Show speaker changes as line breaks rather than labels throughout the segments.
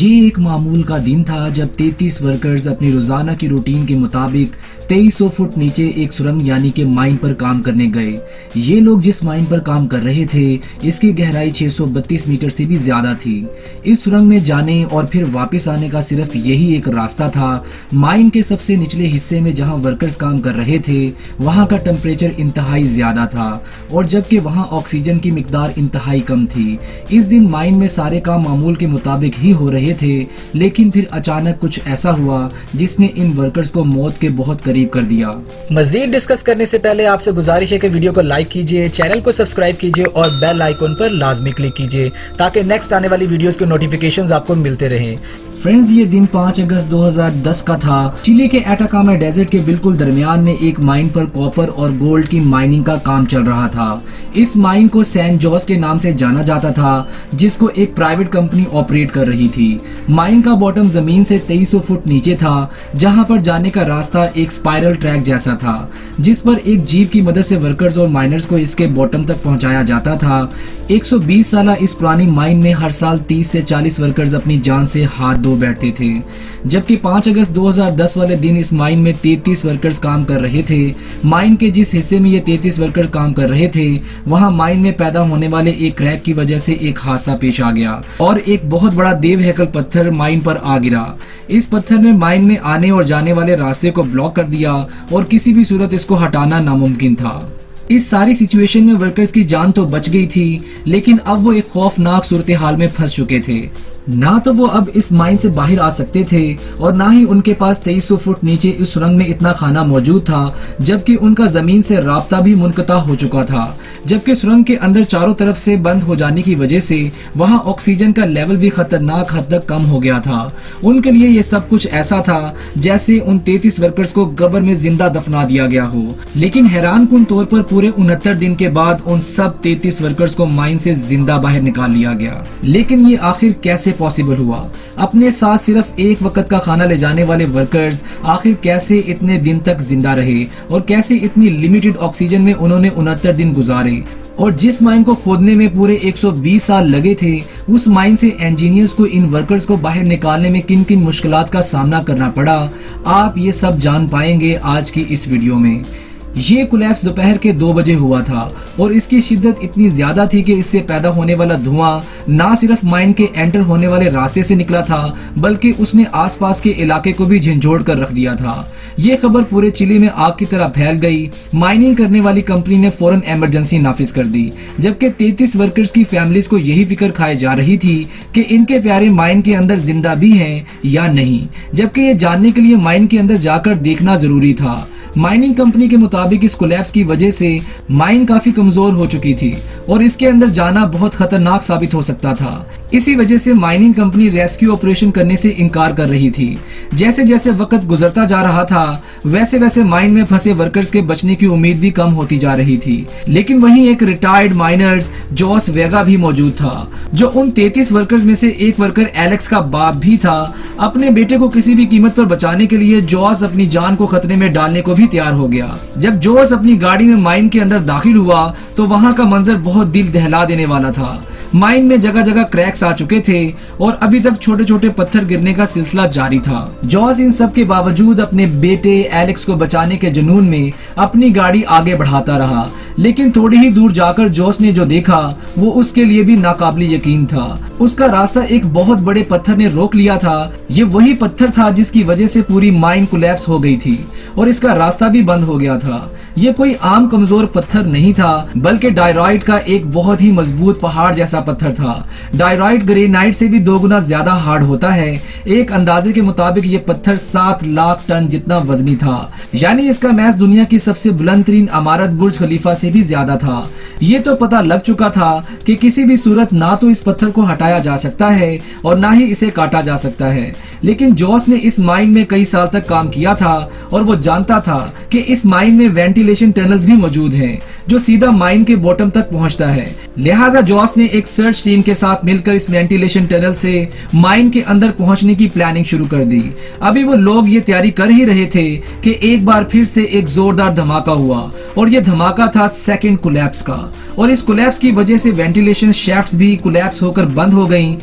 ये एक मामूल का दिन था जब 33 वर्कर्स अपनी रोजाना की रूटीन के मुताबिक 2300 फुट नीचे एक सुरंग यानी कि माइन पर काम करने गए। ये लोग जिस माइन पर काम कर रहे थे इसकी गहराई 632 मीटर से भी ज्यादा थी। इस सुरंग में जाने और फिर वापस आने का सिर्फ यही एक रास्ता था। माइन के सबसे निचले हिस्से में जहां वर्कर्स काम कर रहे थे वहां का टेम्परेचर इंतहाई ज्यादा था और जबकि वहां ऑक्सीजन की मिकदार इंतहाई कम थी। इस दिन माइन में सारे काम मामूल के मुताबिक ही हो रहे थे, लेकिन फिर अचानक कुछ ऐसा हुआ जिसने इन वर्कर्स को मौत के बहुत करीब कर दिया।
मजीद डिस्कस करने से पहले आपसे गुजारिश है कि वीडियो को लाइक कीजिए, चैनल को सब्सक्राइब कीजिए और बेल आइकन पर लाजमी क्लिक कीजिए ताकि नेक्स्ट आने वाली वीडियोस के नोटिफिकेशंस आपको मिलते रहें।
फ्रेंड्स, ये दिन 5 अगस्त 2010 का था। चिली के एटाकामा डेजर्ट के बिल्कुल दरमियान में एक माइन पर कॉपर और गोल्ड की माइनिंग का काम चल रहा था। इस माइन को सैन जोस के नाम से जाना जाता था, जिसको एक प्राइवेट कंपनी ऑपरेट कर रही थी। माइन का बॉटम जमीन से 2300 फुट नीचे था, जहां पर जाने का रास्ता एक स्पाइरल ट्रैक जैसा था, जिस पर एक जीप की मदद से वर्कर्स और माइनर्स को इसके बॉटम तक पहुंचाया जाता था। 120 साल इस पुरानी माइन में हर साल 30 से 40 वर्कर्स अपनी जान से हाथ धो बैठते थे, जबकि 5 अगस्त 2010 वाले दिन इस माइन में 33 वर्कर्स काम कर रहे थे। माइन के जिस हिस्से में ये 33 वर्कर्स काम कर रहे थे वहां माइन में पैदा होने वाले एक क्रैक की वजह से एक हादसा पेश आ गया और एक बहुत बड़ा देव हैकल पत्थर माइन पर आ गिरा। इस पत्थर ने माइन में आने और जाने वाले रास्ते को ब्लॉक कर दिया और किसी भी सूरत इसको हटाना नामुमकिन था। इस सारी सिचुएशन में वर्कर्स की जान तो बच गई थी, लेकिन अब वो एक खौफनाक सूरत हाल में फंस चुके थे। ना तो वो अब इस माइन से बाहर आ सकते थे और ना ही उनके पास 2300 फुट नीचे इस सुरंग में इतना खाना मौजूद था, जबकि उनका जमीन से राब्ता भी मुनक़ता हो चुका था। जबकि सुरंग के अंदर चारों तरफ से बंद हो जाने की वजह से वहां ऑक्सीजन का लेवल भी खतरनाक हद तक कम हो गया था। उनके लिए ये सब कुछ ऐसा था जैसे उन 33 वर्कर्स को कब्र में जिंदा दफना दिया गया हो। लेकिन हैरानकुन तौर पर पूरे 69 दिन के बाद उन सब 33 वर्कर्स को माइन से जिंदा बाहर निकाल लिया गया। लेकिन ये आखिर कैसे पॉसिबल हुआ? अपने साथ सिर्फ एक वक्त का खाना ले जाने वाले वर्कर्स आखिर कैसे इतने दिन तक जिंदा रहे और कैसे इतनी लिमिटेड ऑक्सीजन में उन्होंने 69 दिन गुजारे? और जिस माइन को खोदने में पूरे 120 साल लगे थे, उस माइन से इंजीनियर्स को इन वर्कर्स को बाहर निकालने में किन किन मुश्किलात का सामना करना पड़ा, आप ये सब जान पाएंगे आज की इस वीडियो में। ये कोलैप्स दोपहर के 2 बजे हुआ था और इसकी शिद्दत इतनी ज्यादा थी कि इससे पैदा होने वाला धुआं ना सिर्फ माइन के एंटर होने वाले रास्ते से निकला था, बल्कि उसने आसपास के इलाके को भी झंझोड़ कर रख दिया था। ये खबर पूरे चिली में आग की तरह फैल गई। माइनिंग करने वाली कंपनी ने फौरन इमरजेंसी नाफिज कर दी, जबकि 33 वर्कर्स की फैमिलीज को यही फिक्र खाई जा रही थी कि इनके प्यारे माइन के अंदर जिंदा भी हैं या नहीं, जबकि ये जानने के लिए माइन के अंदर जाकर देखना जरूरी था। माइनिंग कंपनी के मुताबिक इस कोलैप्स की वजह से माइन काफी कमजोर हो चुकी थी और इसके अंदर जाना बहुत खतरनाक साबित हो सकता था। इसी वजह से माइनिंग कंपनी रेस्क्यू ऑपरेशन करने से इनकार कर रही थी। जैसे जैसे वक्त गुजरता जा रहा था वैसे वैसे माइन में फंसे वर्कर्स के बचने की उम्मीद भी कम होती जा रही थी। लेकिन वहीं एक रिटायर्ड माइनर्स जोस वेगा भी मौजूद था, जो उन 33 वर्कर्स में से एक वर्कर एलेक्स का बाप भी था। अपने बेटे को किसी भी कीमत पर बचाने के लिए जोस अपनी जान को खतरे में डालने को भी तैयार हो गया। जब जोस अपनी गाड़ी में माइन के अंदर दाखिल हुआ तो वहां का मंजर बहुत दिल दहला देने वाला था। माइन में जगह जगह क्रैक्स आ चुके थे और अभी तक छोटे छोटे पत्थर गिरने का सिलसिला जारी था। जॉस इन सब के बावजूद अपने बेटे एलेक्स को बचाने के जुनून में अपनी गाड़ी आगे बढ़ाता रहा, लेकिन थोड़ी ही दूर जाकर जॉस ने जो देखा वो उसके लिए भी नाकाबिल यकीन था। उसका रास्ता एक बहुत बड़े पत्थर ने रोक लिया था। ये वही पत्थर था जिसकी वजह से पूरी माइन कोलैप्स हो गई थी और इसका रास्ता भी बंद हो गया था। ये कोई आम कमजोर पत्थर नहीं था, बल्कि डायराइट का एक बहुत ही मजबूत पहाड़ जैसा पत्थर था। डायराइट ग्रेनाइट से भी 2 गुना ज्यादा हार्ड होता है। एक अंदाजे के मुताबिक ये पत्थर 7 लाख टन जितना वजनी था, यानी इसका मैच दुनिया की सबसे बुलंद तरीन इमारत बुर्ज खलीफा से भी ज्यादा था। ये तो पता लग चुका था कि किसी भी सूरत ना तो इस पत्थर को हटाया जा सकता है और ना ही इसे काटा जा सकता है। लेकिन जॉस ने इस माइन में कई साल तक काम किया था और वो जानता था कि इस माइन में वेंटिलेशन टनल्स भी मौजूद हैं जो सीधा माइन के बॉटम तक पहुंचता है। लिहाजा जॉस ने एक सर्च टीम के साथ मिलकर इस वेंटिलेशन टनल से माइन के अंदर पहुंचने की प्लानिंग शुरू कर दी। अभी वो लोग ये तैयारी कर ही रहे थे कि एक बार फिर से एक जोरदार धमाका हुआ और ये धमाका था सेकंड कोलैप्स का। और इस कोलैप्स की वजह से वेंटिलेशन शैफ्ट्स भी कोलैप्स होकर बंद हो गईं।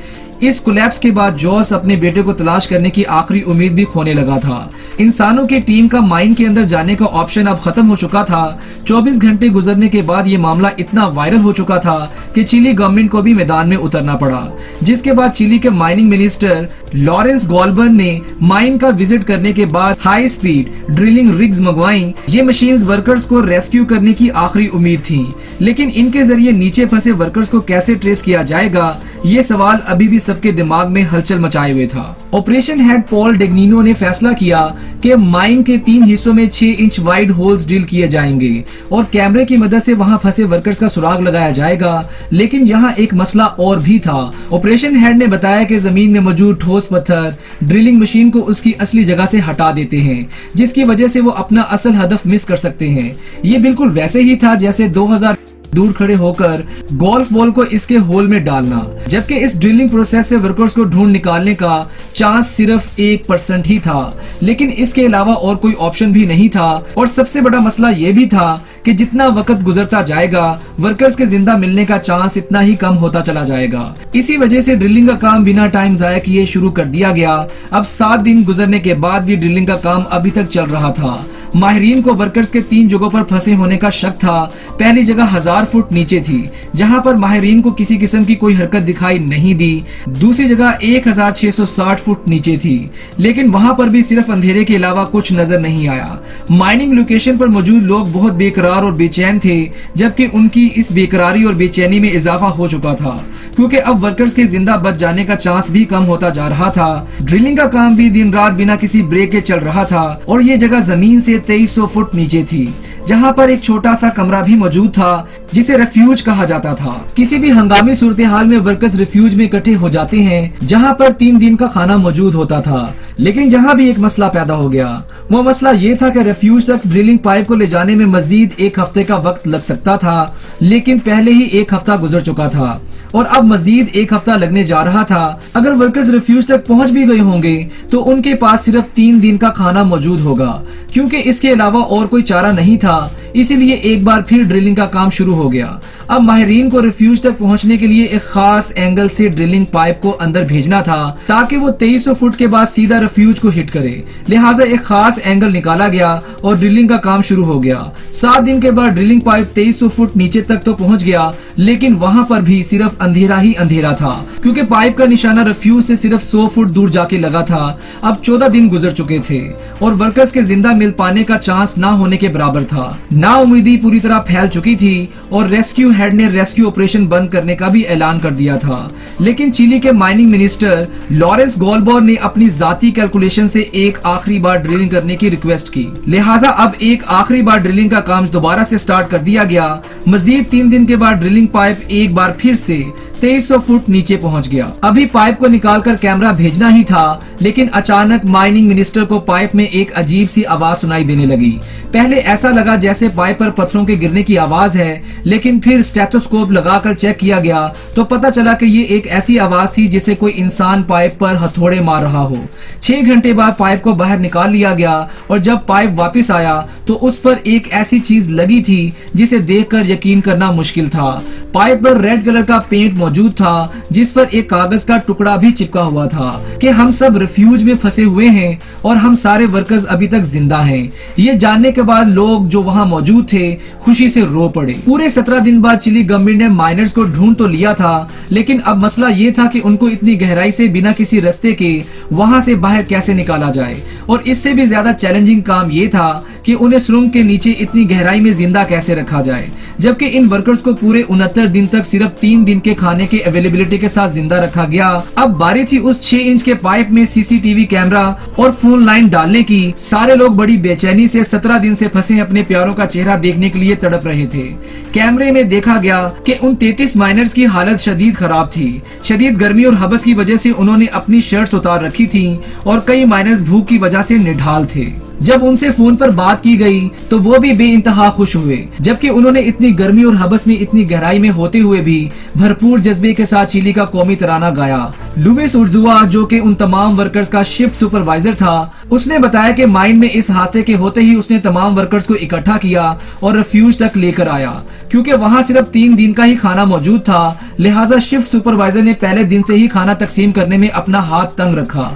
इस कोलैप्स के बाद जॉस अपने बेटे को तलाश करने की आखिरी उम्मीद भी खोने लगा था। इंसानों की टीम का माइन के अंदर जाने का ऑप्शन अब खत्म हो चुका था। 24 घंटे गुजरने के बाद ये मामला इतना वायरल हो चुका था कि चिली गवर्नमेंट को भी मैदान में उतरना पड़ा, जिसके बाद चिली के माइनिंग मिनिस्टर लॉरेंस गोल्बर्न ने माइन का विजिट करने के बाद हाई स्पीड ड्रिलिंग रिग्स मंगवाई। ये मशीन्स वर्कर्स को रेस्क्यू करने की आखिरी उम्मीद थी, लेकिन इनके जरिए नीचे फंसे वर्कर्स को कैसे ट्रेस किया जाएगा, ये सवाल अभी भी सबके दिमाग में हलचल मचाए हुए था। ऑपरेशन हेड पॉल डेग्निनो ने फैसला किया कि माइन के 3 हिस्सों में 6 इंच वाइड होल्स ड्रिल किए जाएंगे और कैमरे की मदद से वहां फंसे वर्कर्स का सुराग लगाया जाएगा। लेकिन यहाँ एक मसला और भी था। ऑपरेशन हेड ने बताया कि जमीन में मौजूद ठोस पत्थर ड्रिलिंग मशीन को उसकी असली जगह से हटा देते हैं, जिसकी वजह से वो अपना असल हदफ मिस कर सकते हैं। ये बिल्कुल वैसे ही था जैसे 2000 दूर खड़े होकर गोल्फ बॉल को इसके होल में डालना, जबकि इस ड्रिलिंग प्रोसेस से वर्कर्स को ढूंढ निकालने का चांस सिर्फ 1% ही था। लेकिन इसके अलावा और कोई ऑप्शन भी नहीं था। और सबसे बड़ा मसला ये भी था कि जितना वक्त गुजरता जाएगा वर्कर्स के जिंदा मिलने का चांस इतना ही कम होता चला जाएगा। इसी वजह से ड्रिलिंग का काम बिना टाइम जाया किए शुरू कर दिया गया। अब 7 दिन गुजरने के बाद भी ड्रिलिंग का काम अभी तक चल रहा था। माहिरीन को वर्कर्स के 3 जगहों पर फंसे होने का शक था। पहली जगह 1000 फुट नीचे थी, जहां पर माहिरीन को किसी किस्म की कोई हरकत दिखाई नहीं दी। दूसरी जगह 1660 फुट नीचे थी, लेकिन वहां पर भी सिर्फ अंधेरे के अलावा कुछ नजर नहीं आया। माइनिंग लोकेशन पर मौजूद लोग बहुत बेकरार और बेचैन थे, जबकि उनकी इस बेकरारी और बेचैनी में इजाफा हो चुका था, क्योंकि अब वर्कर्स के जिंदा बच जाने का चांस भी कम होता जा रहा था। ड्रिलिंग का काम भी दिन रात बिना किसी ब्रेक के चल रहा था और ये जगह जमीन से 2300 फुट नीचे थी, जहां पर एक छोटा सा कमरा भी मौजूद था जिसे रेफ्यूज कहा जाता था। किसी भी हंगामी सूरत हाल में वर्कर्स रेफ्यूज में इकट्ठे हो जाते हैं, जहां पर 3 दिन का खाना मौजूद होता था। लेकिन जहां भी एक मसला पैदा हो गया, वो मसला ये था कि रेफ्यूज तक ड्रिलिंग पाइप को ले जाने में मजीद 1 हफ्ते का वक्त लग सकता था, लेकिन पहले ही 1 हफ्ता गुजर चुका था और अब मजीद 1 हफ्ता लगने जा रहा था। अगर वर्कर्स रेफ्यूज तक पहुंच भी गए होंगे तो उनके पास सिर्फ 3 दिन का खाना मौजूद होगा, क्योंकि इसके अलावा और कोई चारा नहीं था। इसीलिए एक बार फिर ड्रिलिंग का काम शुरू हो गया। अब माहिरीन को रिफ्यूज तक पहुंचने के लिए एक खास एंगल से ड्रिलिंग पाइप को अंदर भेजना था, ताकि वो 2300 फुट के बाद सीधा रिफ्यूज को हिट करे। लिहाजा एक खास एंगल निकाला गया और ड्रिलिंग का काम शुरू हो गया। 7 दिन के बाद ड्रिलिंग पाइप 2300 फुट नीचे तक तो पहुंच गया, लेकिन वहां पर भी सिर्फ अंधेरा ही अंधेरा था, क्योंकि पाइप का निशाना रिफ्यूज से सिर्फ 100 फुट दूर जाके लगा था। अब 14 दिन गुजर चुके थे और वर्कर्स के जिंदा मिल पाने का चांस ना होने के बराबर था। नाउम्मीदी पूरी तरह फैल चुकी थी और रेस्क्यू हेड ने रेस्क्यू ऑपरेशन बंद करने का भी ऐलान कर दिया था। लेकिन चिली के माइनिंग मिनिस्टर लॉरेंस गोल्बर्न ने अपनी जाती कैलकुलेशन से एक आखिरी बार ड्रिलिंग करने की रिक्वेस्ट की। लिहाजा अब एक आखिरी बार ड्रिलिंग का काम दोबारा से स्टार्ट कर दिया गया। मजीद 3 दिन के बाद ड्रिलिंग पाइप एक बार फिर से 2300 फुट नीचे पहुंच गया। अभी पाइप को निकालकर कैमरा भेजना ही था, लेकिन अचानक माइनिंग मिनिस्टर को पाइप में एक अजीब सी आवाज सुनाई देने लगी। पहले ऐसा लगा जैसे पाइप पर पत्थरों के गिरने की आवाज है, लेकिन फिर स्टेथोस्कोप लगाकर चेक किया गया तो पता चला कि ये एक ऐसी आवाज थी जिसे कोई इंसान पाइप पर हथौड़े मार रहा हो। 6 घंटे बाद पाइप को बाहर निकाल लिया गया और जब पाइप वापस आया तो उस पर एक ऐसी चीज लगी थी जिसे देखकर यकीन करना मुश्किल था। पाइप पर रेड कलर का पेंट मौजूद था, जिस पर एक कागज का टुकड़ा भी चिपका हुआ था कि हम सब रिफ्यूज में फंसे हुए हैं और हम सारे वर्कर्स अभी तक जिंदा हैं। ये जानने के बाद लोग जो वहां मौजूद थे खुशी से रो पड़े। पूरे 17 दिन बाद चिली गवर्नमेंट ने माइनर्स को ढूंढ तो लिया था, लेकिन अब मसला ये था कि उनको इतनी गहराई से बिना किसी रास्ते के वहां से बाहर कैसे निकाला जाए। और इससे भी ज्यादा चैलेंजिंग काम ये था कि उन्हें सुरंग के नीचे इतनी गहराई में जिंदा कैसे रखा जाए, जबकि इन वर्कर्स को पूरे 69 दिन तक सिर्फ 3 दिन के खाने के अवेलेबिलिटी के साथ जिंदा रखा गया। अब बारी थी उस 6 इंच के पाइप में सीसीटीवी कैमरा और फोन लाइन डालने की। सारे लोग बड़ी बेचैनी से 17 दिन से फंसे अपने प्यारों का चेहरा देखने के लिए तड़प रहे थे। कैमरे में देखा गया कि उन 33 माइनर्स की हालत शदीद खराब थी। शदीद गर्मी और हबस की वजह से उन्होंने अपनी शर्ट्स उतार रखी थी और कई माइनर्स भूख की वजह से निढाल थे। जब उनसे फोन पर बात की गई तो वो भी बेइंतहा खुश हुए, जबकि उन्होंने इतनी गर्मी और हबस में इतनी गहराई में होते हुए भी भरपूर जज्बे के साथ चिली का कौमी तराना गाया। लुइस उर्जुआ, जो कि उन तमाम वर्कर्स का शिफ्ट सुपरवाइजर था, उसने बताया कि माइन में इस हादसे के होते ही उसने तमाम वर्कर्स को इकट्ठा किया और रिफ्यूज तक लेकर आया। क्योंकि वहां सिर्फ 3 दिन का ही खाना मौजूद था, लिहाजा शिफ्ट सुपरवाइजर ने पहले दिन से ही खाना तकसीम करने में अपना हाथ तंग रखा।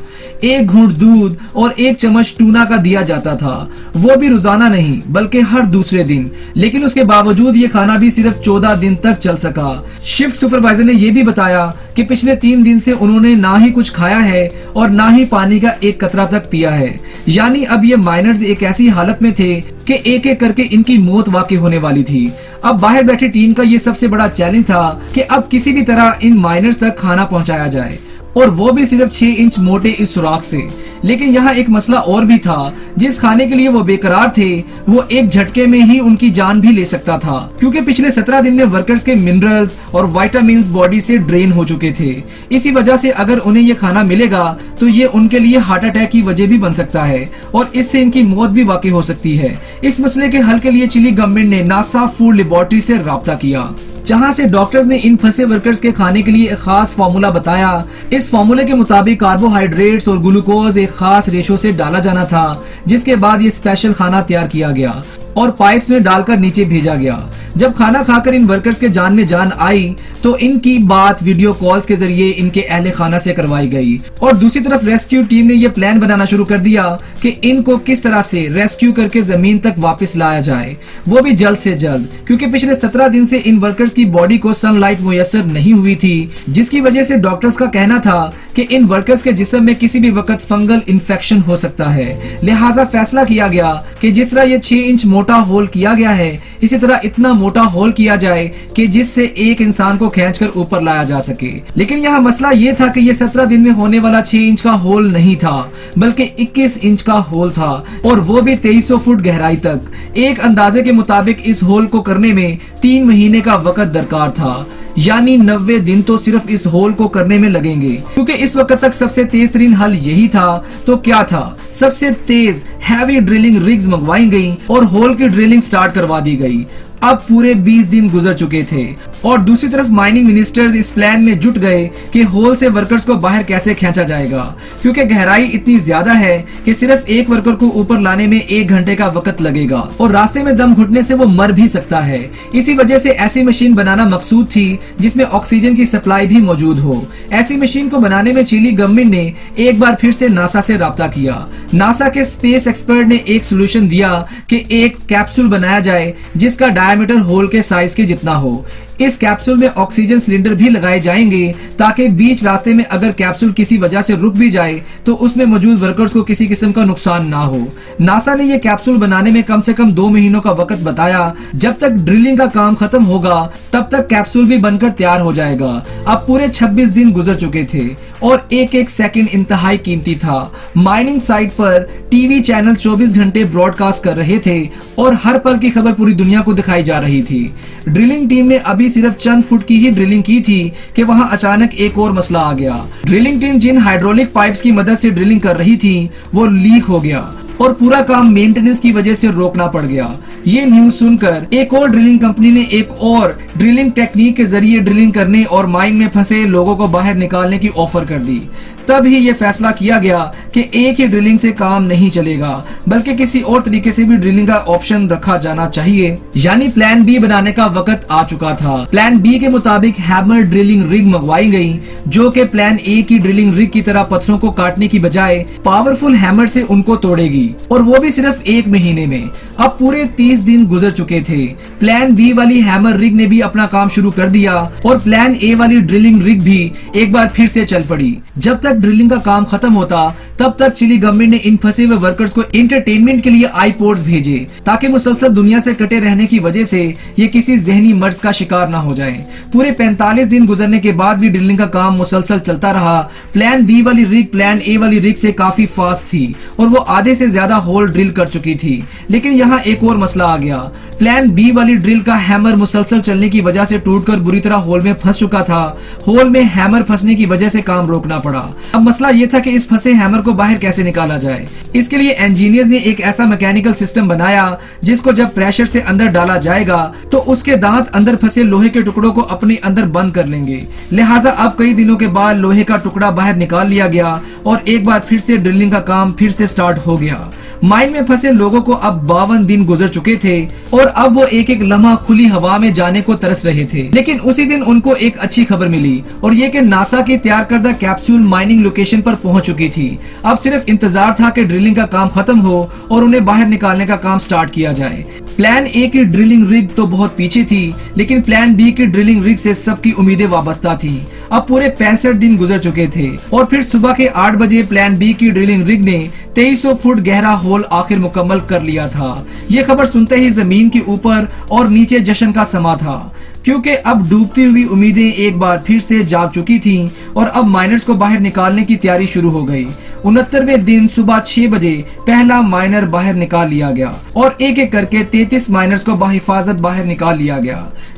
1 घूंट दूध और 1 चम्मच टूना का दिया जाता था, वो भी रोजाना नहीं बल्कि हर दूसरे दिन। लेकिन उसके बावजूद ये खाना भी सिर्फ 14 दिन तक चल सका। शिफ्ट सुपरवाइजर ने यह भी बताया कि पिछले 3 दिन से उन्होंने ना ही कुछ खाया है और ना ही पानी का एक कतरा तक पिया है। यानी अब ये माइनर्स एक ऐसी हालत में थे कि एक एक करके इनकी मौत वाकई होने वाली थी। अब बाहर बैठी टीम का ये सबसे बड़ा चैलेंज था कि अब किसी भी तरह इन माइनर्स तक खाना पहुंचाया जाए, और वो भी सिर्फ 6 इंच मोटे इस सुराख से। लेकिन यहाँ एक मसला और भी था, जिस खाने के लिए वो बेकरार थे वो एक झटके में ही उनकी जान भी ले सकता था, क्योंकि पिछले 17 दिन में वर्कर्स के मिनरल्स और विटामिन्स बॉडी से ड्रेन हो चुके थे। इसी वजह से अगर उन्हें ये खाना मिलेगा तो ये उनके लिए हार्ट अटैक की वजह भी बन सकता है और इससे इनकी मौत भी वाकई हो सकती है। इस मसले के हल के लिए चिली गवर्नमेंट ने नासा फूड लेबोरेटरी से राब्ता किया, जहां से डॉक्टर्स ने इन फंसे वर्कर्स के खाने के लिए एक खास फार्मूला बताया। इस फार्मूले के मुताबिक कार्बोहाइड्रेट्स और ग्लूकोज एक खास रेशो से डाला जाना था, जिसके बाद ये स्पेशल खाना तैयार किया गया और पाइप्स में डालकर नीचे भेजा गया। जब खाना खाकर इन वर्कर्स के जान में जान आई तो इनकी बात वीडियो कॉल्स के जरिए इनके अहले खाना से करवाई गई, और दूसरी तरफ रेस्क्यू टीम ने यह प्लान बनाना शुरू कर दिया कि इनको किस तरह से रेस्क्यू करके जमीन तक वापस लाया जाए, वो भी जल्द से जल्द, क्योंकि पिछले 17 दिन से इन वर्कर्स की बॉडी को सनलाइट मुयस्सर नहीं हुई थी, जिसकी वजह से डॉक्टर्स का कहना था कि इन वर्कर्स के जिस्म में किसी भी वक्त फंगल इन्फेक्शन हो सकता है। लिहाजा फैसला किया गया कि जिस तरह ये 6 इंच मोटा होल किया गया है, इसी तरह इतना मोटा होल किया जाए कि जिससे एक इंसान को खींचकर ऊपर लाया जा सके। लेकिन यहाँ मसला ये था कि ये 17 दिन में होने वाला 6 इंच का होल नहीं था, बल्कि 21 इंच का होल था, और वो भी 2300 फुट गहराई तक। एक अंदाजे के मुताबिक इस होल को करने में 3 महीने का वक्त दरकार था, यानी 90 दिन तो सिर्फ इस होल को करने में लगेंगे। क्योंकि इस वक्त तक सबसे तेज तरीन हल यही था, तो क्या था, सबसे तेज हैवी ड्रिलिंग रिग्स मंगवाई गई और होल की ड्रिलिंग स्टार्ट करवा दी गई। अब पूरे 20 दिन गुजर चुके थे और दूसरी तरफ माइनिंग मिनिस्टर्स इस प्लान में जुट गए कि होल से वर्कर्स को बाहर कैसे खींचा जाएगा, क्योंकि गहराई इतनी ज्यादा है कि सिर्फ एक वर्कर को ऊपर लाने में 1 घंटे का वक्त लगेगा और रास्ते में दम घुटने से वो मर भी सकता है। इसी वजह से ऐसी मशीन बनाना मकसूद थी जिसमें ऑक्सीजन की सप्लाई भी मौजूद हो। ऐसी मशीन को बनाने में चिली गवर्नमेंट ने एक बार फिर से नासा से राब्ता किया। नासा के स्पेस एक्सपर्ट ने एक सोल्यूशन दिया कि एक कैप्सूल बनाया जाए जिसका डायमीटर होल के साइज के जितना हो। इस कैप्सूल में ऑक्सीजन सिलेंडर भी लगाए जाएंगे ताकि बीच रास्ते में अगर कैप्सूल किसी वजह से रुक भी जाए तो उसमें मौजूद वर्कर्स को किसी किस्म का नुकसान ना हो। नासा ने यह कैप्सूल बनाने में कम से कम 2 महीनों का वक्त बताया। जब तक ड्रिलिंग का काम खत्म होगा तब तक कैप्सूल भी बनकर तैयार हो जाएगा। अब पूरे 26 दिन गुजर चुके थे और एक एक सेकंड इंतहाई कीमती था। माइनिंग साइट पर टीवी चैनल 24 घंटे ब्रॉडकास्ट कर रहे थे और हर पल की खबर पूरी दुनिया को दिखाई जा रही थी। ड्रिलिंग टीम ने अभी सिर्फ चंद फुट की ही ड्रिलिंग की थी कि वहां अचानक एक और मसला आ गया। ड्रिलिंग टीम जिन हाइड्रोलिक पाइप्स की मदद से ड्रिलिंग कर रही थी वो लीक हो गया और पूरा काम मेंटेनेंस की वजह से रोकना पड़ गया। ये न्यूज सुनकर एक और ड्रिलिंग कंपनी ने एक और ड्रिलिंग टेक्निक के जरिए ड्रिलिंग करने और माइन में फंसे लोगों को बाहर निकालने की ऑफर कर दी। तब ही ये फैसला किया गया कि एक ही ड्रिलिंग से काम नहीं चलेगा, बल्कि किसी और तरीके से भी ड्रिलिंग का ऑप्शन रखा जाना चाहिए। यानी प्लान बी बनाने का वक्त आ चुका था। प्लान बी के मुताबिक हैमर ड्रिलिंग रिग मंगवाई गई, जो कि प्लान ए की ड्रिलिंग रिग की तरह पत्थरों को काटने की बजाय पावरफुल हैमर से उनको तोड़ेगी, और वो भी सिर्फ 1 महीने में। अब पूरे 30 दिन गुजर चुके थे। प्लान बी वाली हैमर रिग ने भी अपना काम शुरू कर दिया और प्लान ए वाली ड्रिलिंग रिग भी एक बार फिर से चल पड़ी। जब तक ड्रिलिंग का काम खत्म होता तब तक चिली गवर्नमेंट ने इन फंसे हुए वर्कर्स को एंटरटेनमेंट के लिए आईपोड्स भेजे, ताकि मुसलसल दुनिया से कटे रहने की वजह से ये किसी जहनी मर्ज का शिकार ना हो जाए। पूरे 45 दिन गुजरने के बाद भी ड्रिलिंग का काम मुसलसल चलता रहा। प्लान बी वाली रिग प्लान ए वाली रिग से काफी फास्ट थी और वो आधे से ज्यादा होल ड्रिल कर चुकी थी। लेकिन यहाँ एक और मसला आ गया। प्लान बी वाली ड्रिल का हैमर मुसलसल चलने की की वजह से टूटकर बुरी तरह होल में फंस चुका था। होल में हैमर फंसने की वजह से काम रोकना पड़ा। अब मसला ये था कि इस फंसे हैमर को बाहर कैसे निकाला जाए। इसके लिए इंजीनियर्स ने एक ऐसा मैकेनिकल सिस्टम बनाया जिसको जब प्रेशर से अंदर डाला जाएगा तो उसके दांत अंदर फंसे लोहे के टुकड़ों को अपने अंदर बंद कर लेंगे। लिहाजा अब कई दिनों के बाद लोहे का टुकड़ा बाहर निकाल लिया गया और एक बार फिर से ड्रिलिंग का काम फिर से स्टार्ट हो गया। माइन में फंसे लोगों को अब 52 दिन गुजर चुके थे और अब वो एक एक लम्हा खुली हवा में जाने को तरस रहे थे। लेकिन उसी दिन उनको एक अच्छी खबर मिली और ये कि नासा की तैयार करदा कैप्सूल माइनिंग लोकेशन पर पहुंच चुकी थी। अब सिर्फ इंतजार था कि ड्रिलिंग का काम खत्म हो और उन्हें बाहर निकालने का काम स्टार्ट किया जाए। प्लान ए की ड्रिलिंग रिग तो बहुत पीछे थी, लेकिन प्लान बी की ड्रिलिंग रिग से सबकी उम्मीदें वाबस्ता थी। अब पूरे 65 दिन गुजर चुके थे और फिर सुबह के 8 बजे प्लान बी की ड्रिलिंग रिग ने 2300 फुट गहरा होल आखिर मुकम्मल कर लिया था। ये खबर सुनते ही जमीन के ऊपर और नीचे जश्न का समा था, क्योंकि अब डूबती हुई उम्मीदें एक बार फिर से जाग चुकी थीं और अब माइनर्स को बाहर निकालने की तैयारी शुरू हो गई। 69वें दिन सुबह 6 बजे पहला माइनर बाहर निकाल लिया गया और एक एक करके 33 माइनर्स को बाहिफाजत बाहर निकाल लिया गया।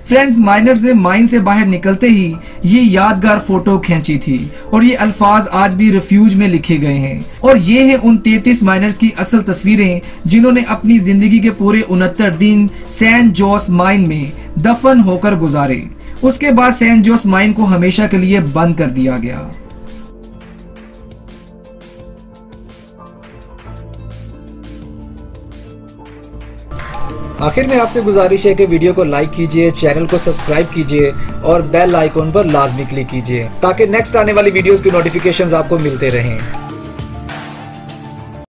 फ्रेंड्स, माइनर्स ने माइन से बाहर निकलते ही ये यादगार फोटो खींची थी और ये अल्फाज आज भी रिफ्यूज में लिखे गए हैं और ये है उन 33 माइनर्स की असल तस्वीरें जिन्होंने अपनी जिंदगी के पूरे 69 दिन सैन जोस माइन में दफन होकर गुजारे। उसके बाद सैन जोस माइन को हमेशा के लिए बंद कर दिया गया।
आखिर में आपसे गुजारिश है कि वीडियो को लाइक कीजिए, चैनल को सब्सक्राइब कीजिए और बेल आइकॉन पर लाजमी क्लिक कीजिए ताकि नेक्स्ट आने वाली वीडियोस की नोटिफिकेशंस आपको मिलते रहें।